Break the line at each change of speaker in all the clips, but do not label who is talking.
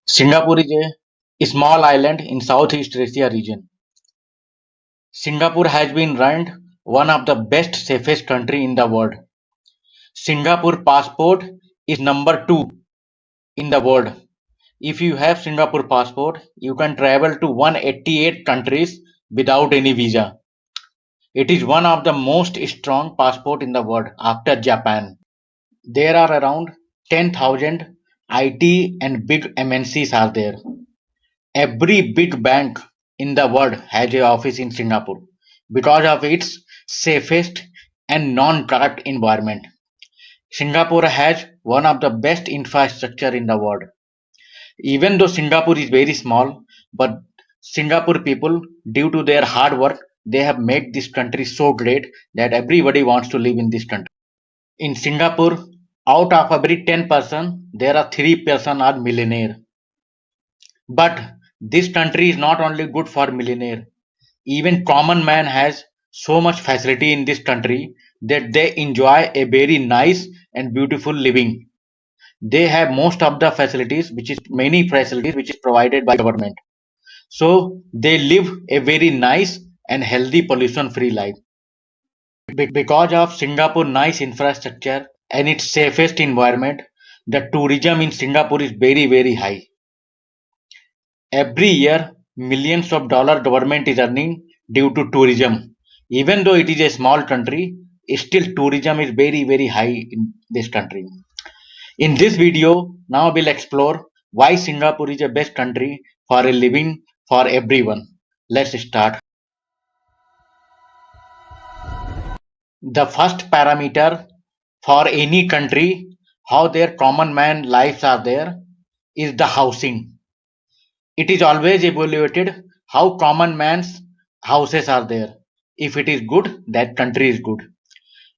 Singapore is a small island in Southeast Asia region. Singapore has been ranked one of the best safest country in the world. Singapore passport is number 2 in the world. If you have Singapore passport, you can travel to 188 countries without any visa. It is one of the most strong passport in the world after Japan. There are around 10,000 IT and big MNCs are there. Every big bank in the world has an office in Singapore because of its safest and non-corrupt environment. Singapore has one of the best infrastructure in the world. Even though Singapore is very small, but Singapore people, due to their hard work, they have made this country so great that everybody wants to live in this country. In Singapore, out of every 10 person, there are 3 person are millionaire. But this country is not only good for millionaire. Even common man has so much facility in this country that they enjoy a very nice and beautiful living. They have most of the facilities, which is many facilities which is provided by government. So they live a very nice and healthy pollution free life. Because of Singapore nice infrastructure and its safest environment, the tourism in Singapore is very high. Every year, millions of dollars government is earning due to tourism. Even though it is a small country, still tourism is very high in this country. In this video, now we'll explore why Singapore is the best country for a living for everyone. Let's start. The first parameter for any country, how their common man lives are there, is the housing. It is always evaluated how common man's houses are there. If it is good, that country is good.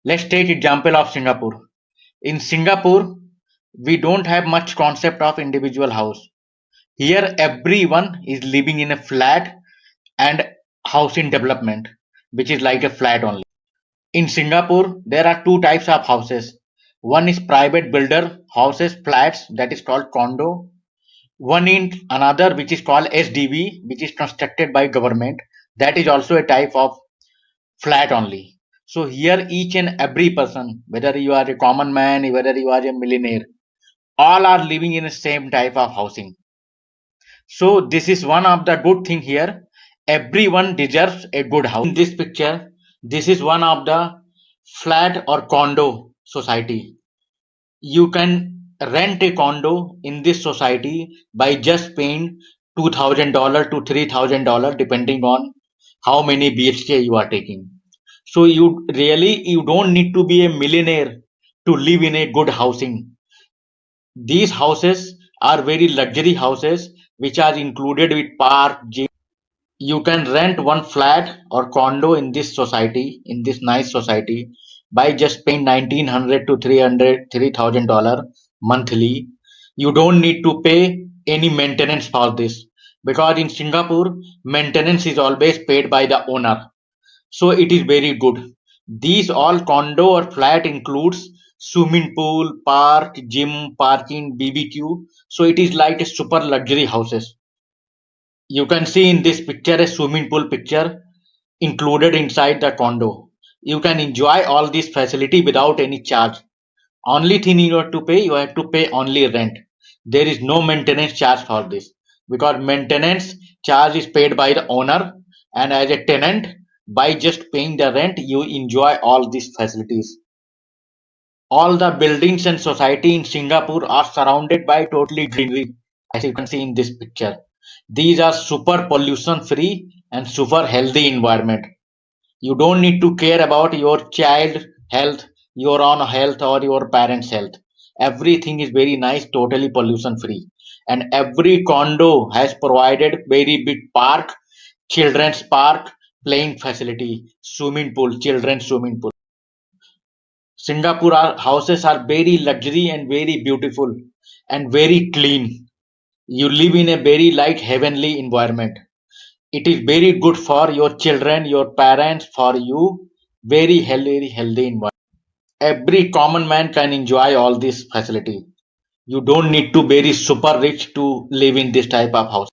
Let's take example of Singapore. In Singapore, we don't have much concept of individual house. Here, everyone is living in a flat and housing development, which is like a flat only. In Singapore, there are two types of houses. One is private builder houses, flats, that is called condo. One in another which is called SDV, which is constructed by government. That is also a type of flat only. So here each and every person, whether you are a common man, whether you are a millionaire, all are living in the same type of housing. So this is one of the good thing here. Everyone deserves a good house. In this picture, this is one of the flat or condo society. You can rent a condo in this society by just paying $2,000 to $3,000 depending on how many BHK you are taking. So you don't need to be a millionaire to live in a good housing. These houses are very luxury houses which are included with park, gym. You can rent one flat or condo in this society, in this nice society, by just paying 1900 to 300 $3,000 monthly. You don't need to pay any maintenance for this because in Singapore maintenance is always paid by the owner. So it is very good. These all condo or flat includes swimming pool, park, gym, parking, BBQ. So it is like a super luxury houses. You can see in this picture a swimming pool picture included inside the condo. You can enjoy all this facility without any charge. Only thing you have to pay only rent. There is no maintenance charge for this because maintenance charge is paid by the owner, and as a tenant, by just paying the rent, you enjoy all these facilities. All the buildings and society in Singapore are surrounded by totally greenery, as you can see in this picture. These are super pollution free and super healthy environment. You don't need to care about your child health, your own health, or your parents' health. Everything is very nice, totally pollution free. And every condo has provided very big park, children's park, playing facility, swimming pool, children's swimming pool. Houses are very luxury and very beautiful and very clean. You live in a very like heavenly environment. It is very good for your children, your parents, for you. Very healthy environment. Every common man can enjoy all this facility. You don't need to be very super rich to live in this type of house.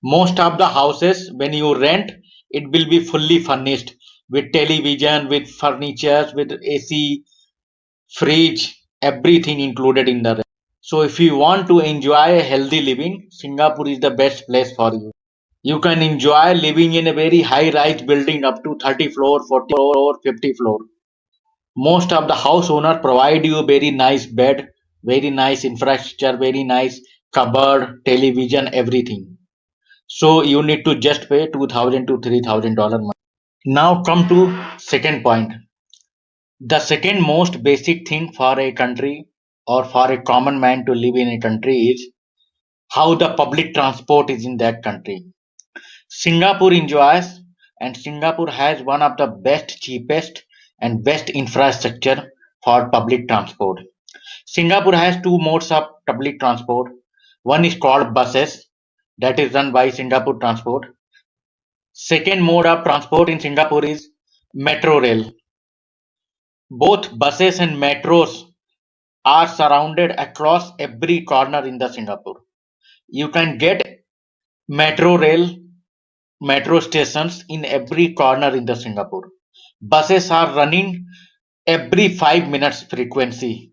Most of the houses, when you rent, it will be fully furnished with television, with furniture, with AC, fridge, everything included in the rent. So if you want to enjoy a healthy living, Singapore is the best place for you. You can enjoy living in a very high rise building up to 30 floor, 40 floor, 50 floor. Most of the house owner provide you very nice bed, very nice infrastructure, very nice cupboard, television, everything. So you need to just pay 2,000 to $3,000 month. Now come to second point. The second most basic thing for a country or for a common man to live in a country is how the public transport is in that country. Singapore enjoys and Singapore has one of the best, cheapest and best infrastructure for public transport. Singapore has two modes of public transport. One is called buses, that is run by Singapore Transport. Second mode of transport in Singapore is metro rail. Both buses and metros are surrounded across every corner in the Singapore. You can get metro rail, metro stations in every corner in the Singapore. Buses are running every 5 minutes frequency,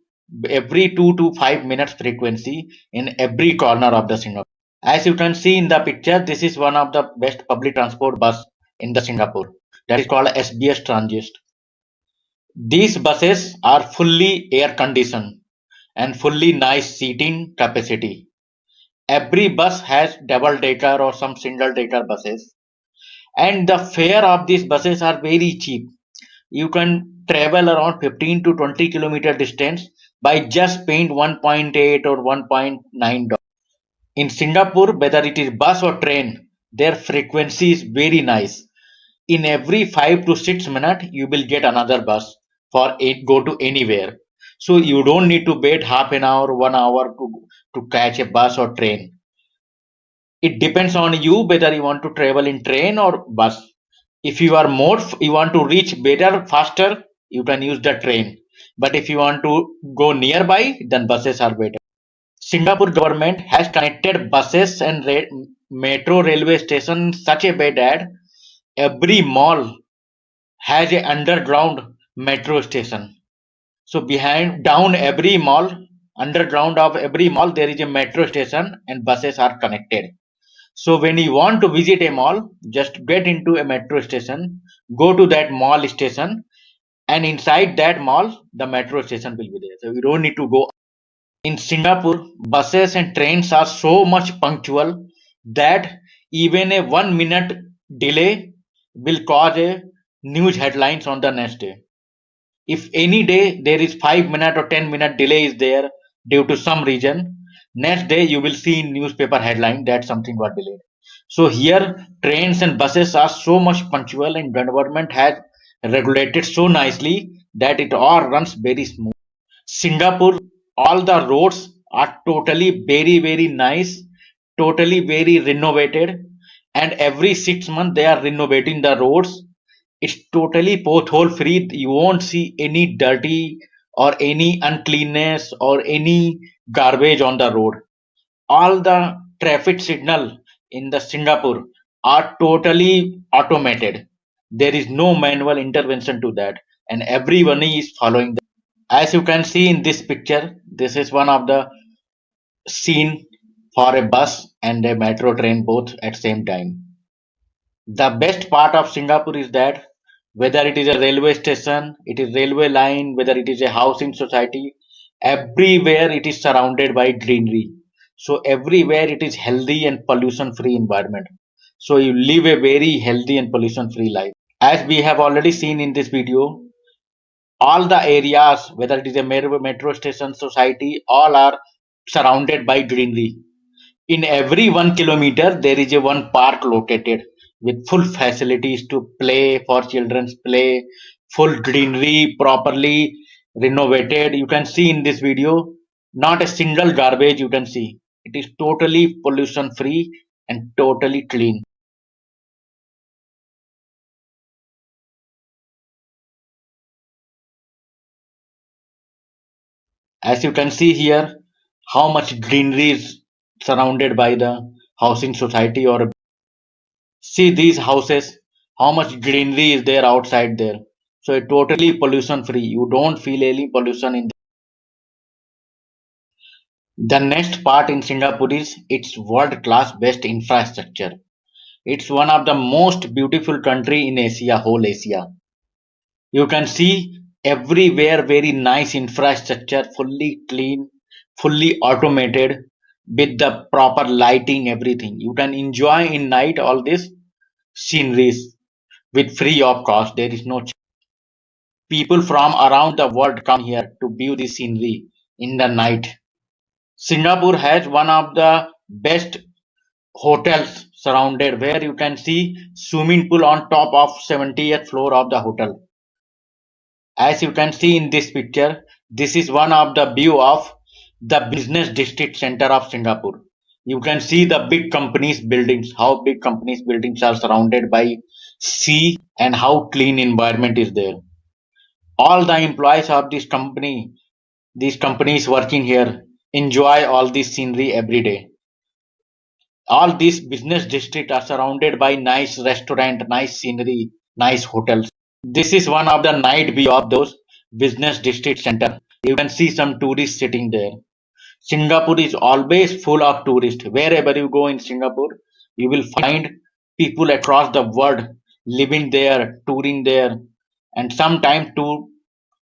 every 2 to 5 minutes frequency in every corner of the Singapore. As you can see in the picture, this is one of the best public transport bus in the Singapore. That is called SBS Transist. These buses are fully air conditioned and fully nice seating capacity. Every bus has double decker or some single decker buses, and the fare of these buses are very cheap. You can travel around 15 to 20 kilometer distance by just paying 1.8 or 1.9. In Singapore, whether it is bus or train, their frequency is very nice. In every 5 to 6 minutes, you will get another bus for it go to anywhere. So you don't need to wait half an hour, 1 hour to catch a bus or train. It depends on you whether you want to travel in train or bus. If you are you want to reach better, faster, you can use the train. But if you want to go nearby, then buses are better. Singapore government has connected buses and metro railway station in such a way that every mall has a underground metro station. So behind down every mall, underground of every mall, there is a metro station and buses are connected. So when you want to visit a mall, just get into a metro station, go to that mall station, and inside that mall, the metro station will be there. So you don't need to go. In Singapore, buses and trains are so much punctual that even a 1 minute delay will cause a news headlines on the next day. If any day there is 5 minute or 10 minute delay is there due to some reason, next day you will see in newspaper headline that something got delayed. So here trains and buses are so much punctual and government has regulated so nicely that it all runs very smooth. Singapore, all the roads are totally very nice, totally very renovated, and every 6 months they are renovating the roads. It's totally pothole free. You won't see any dirty or any uncleanness or any garbage on the road. All the traffic signal in the Singapore are totally automated. There is no manual intervention to that, and everyone is following. As you can see in this picture, this is one of the scene for a bus and a metro train both at same time. The best part of Singapore is that whether it is a railway station, it is railway line, whether it is a housing society, everywhere it is surrounded by greenery. So everywhere it is healthy and pollution free environment. So you live a very healthy and pollution free life. As we have already seen in this video, all the areas, whether it is a metro station society, all are surrounded by greenery. In every 1 kilometer, there is a one park located with full facilities to play for children's play, full greenery, properly renovated. You can see in this video, not a single garbage you can see. It is totally pollution free and totally clean. As you can see here, how much greenery is surrounded by the housing society or see these houses, how much greenery is there outside there. So it totally pollution free. You don't feel any pollution in the next part in Singapore is its world class best infrastructure. It's one of the most beautiful country in Asia, whole Asia. You can see everywhere very nice infrastructure, fully clean, fully automated, with the proper lighting, everything. You can enjoy in night all this sceneries with free of cost. There is no people from around the world come here to view the scenery in the night. Singapore has one of the best hotels surrounded where you can see swimming pool on top of 70th floor of the hotel. As you can see in this picture, this is one of the view of the business district center of Singapore. You can see the big companies buildings, how big companies buildings are surrounded by sea and how clean environment is there. All the employees of these companies working here enjoy all this scenery every day. All these business districts are surrounded by nice restaurant, nice scenery, nice hotels. This is one of the night view of those business district center. You can see some tourists sitting there. Singapore is always full of tourists. Wherever you go in Singapore, you will find people across the world living there, touring there, and sometimes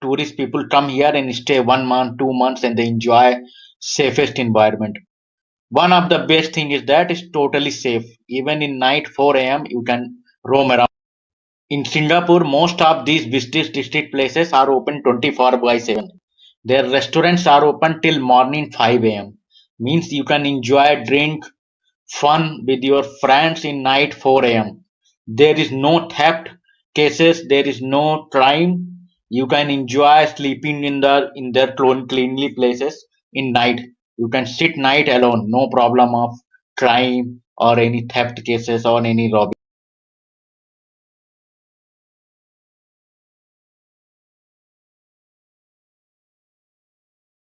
tourist people come here and stay 1 month, 2 months, and they enjoy safest environment. One of the best thing is that it's totally safe. Even in night 4 a.m. you can roam around. In Singapore, most of these business district places are open 24 by 7. Their restaurants are open till morning 5 a.m. Means you can enjoy, drink, fun with your friends in night 4 a.m. There is no theft cases, there is no crime. You can enjoy sleeping in their cleanly places in night. You can sit night alone, no problem of crime or any theft cases or any robbery.